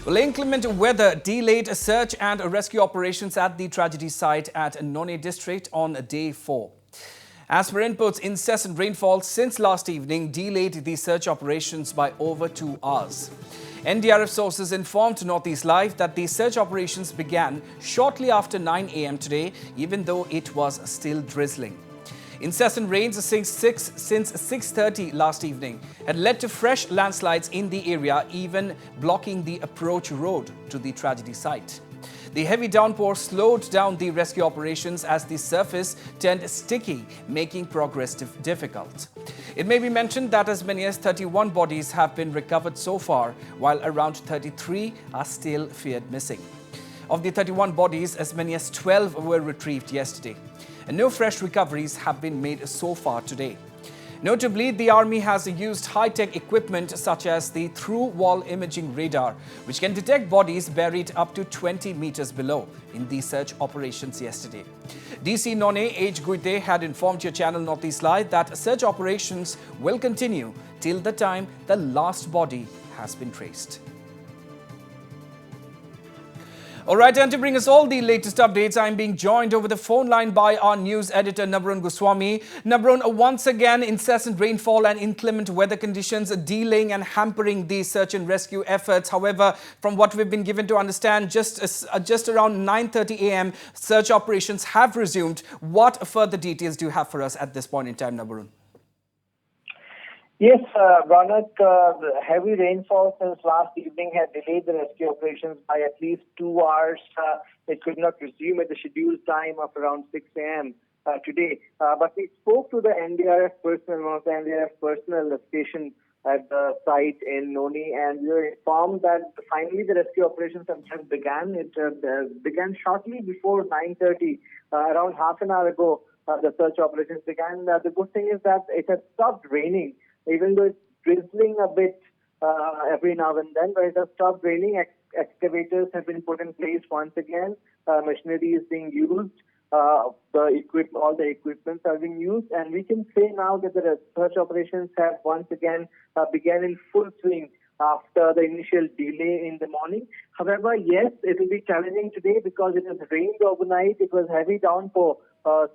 Well, inclement weather delayed search and rescue operations at the tragedy site at Noney district on day 4. As per inputs, incessant rainfall since last evening delayed the search operations by over 2 hours. NDRF sources informed Northeast Live that the search operations began shortly after 9 a.m. today, even though it was still drizzling. Incessant rains since 6:30 last evening had led to fresh landslides in the area, even blocking the approach road to the tragedy site. The heavy downpour slowed down the rescue operations as the surface turned sticky, making progress difficult. It may be mentioned that as many as 31 bodies have been recovered so far, while around 33 are still feared missing. Of the 31 bodies, as many as 12 were retrieved yesterday, and no fresh recoveries have been made so far today. Notably, the Army has used high-tech equipment such as the through-wall imaging radar, which can detect bodies buried up to 20 meters below in the search operations yesterday. DC Noney Guite had informed your channel Northeast Live that search operations will continue till the time the last body has been traced. All right, and to bring us all the latest updates, I'm being joined over the phone line by our news editor, Nabron Goswami. Nabron, once again, incessant rainfall and inclement weather conditions are delaying and hampering the search and rescue efforts. However, from what we've been given to understand, just around 9:30 a.m., search operations have resumed. What further details do you have for us at this point in time, Nabron? Yes, Ronak, the heavy rainfall since last evening had delayed the rescue operations by at least 2 hours. It could not resume at the scheduled time of around 6 a.m. Today. But we spoke to the NDRF personnel, one of the NDRF personnel stationed at the site in Noney, and we were informed that finally the rescue operations have just began. It began shortly before 9:30, around half an hour ago. The search operations began. The good thing is that it has stopped raining. Even though it's drizzling a bit every now and then, but it has stopped raining. Excavators have been put in place once again. Machinery is being used. All the equipment are being used, and we can say now that the search operations have once again began in full swing after the initial delay in the morning. However, yes, it will be challenging today because it has rained overnight. It was heavy downpour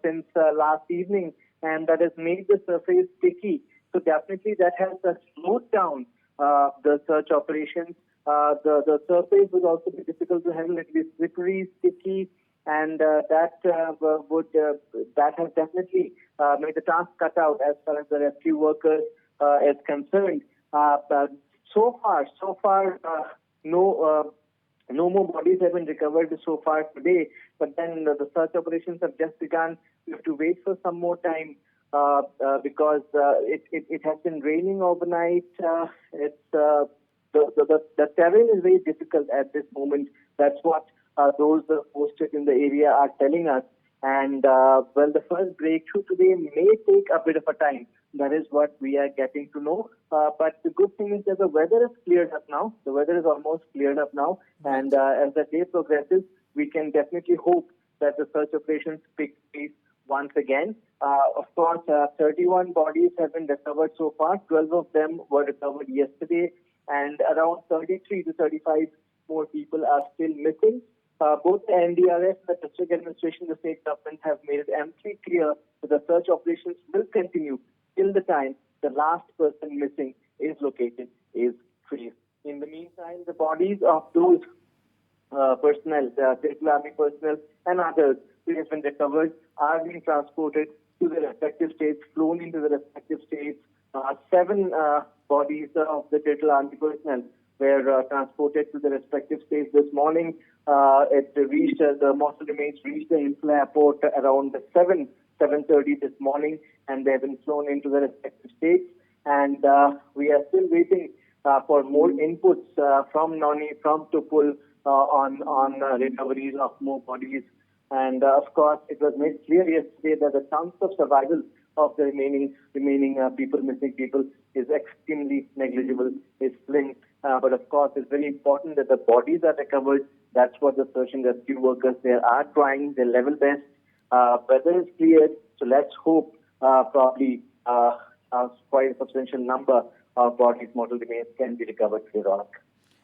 since last evening, and that has made the surface sticky. So definitely that has slowed down the search operations. The surface would also be difficult to handle. It will be slippery, sticky, and that has definitely made the task cut out as far as the rescue workers is concerned. So far, no more bodies have been recovered so far today. But then the search operations have just begun. We have to wait for some more time. Because it has been raining overnight. The terrain is very difficult at this moment. That's what those posted in the area are telling us. And the first breakthrough today may take a bit of a time. That is what we are getting to know. But the good thing is that the weather is cleared up now. The weather is almost cleared up now. And as the day progresses, we can definitely hope that the search operations pick pace once again. Of course, 31 bodies have been recovered so far. 12 of them were recovered yesterday, and around 33 to 35 more people are still missing. Both the NDRF, the district administration, the state government have made it amply clear that the search operations will continue till the time the last person missing is located, is traced. In the meantime, the bodies of those personnel, the District Army personnel and others who have been recovered are being transported to the respective states, flown into the respective states. 7 bodies of the District Army personnel were transported to the respective states this morning. The mortal remains reached the Inclement airport around 7:30 this morning, and they have been flown into the respective states. And we are still waiting for more inputs from Noney, from Tupul on recoveries of more bodies. And of course, it was made clear yesterday that the chance of survival of the remaining missing people, is extremely negligible, is slim. But of course, it's very important that the bodies are recovered. That's what the search and rescue workers there are trying their level best. Weather is cleared, so let's hope probably quite a substantial number of bodies, mortal remains can be recovered today, Ronak.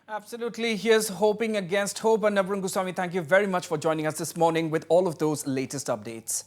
Absolutely. Here's hoping against hope. And Navran Goswami, thank you very much for joining us this morning with all of those latest updates.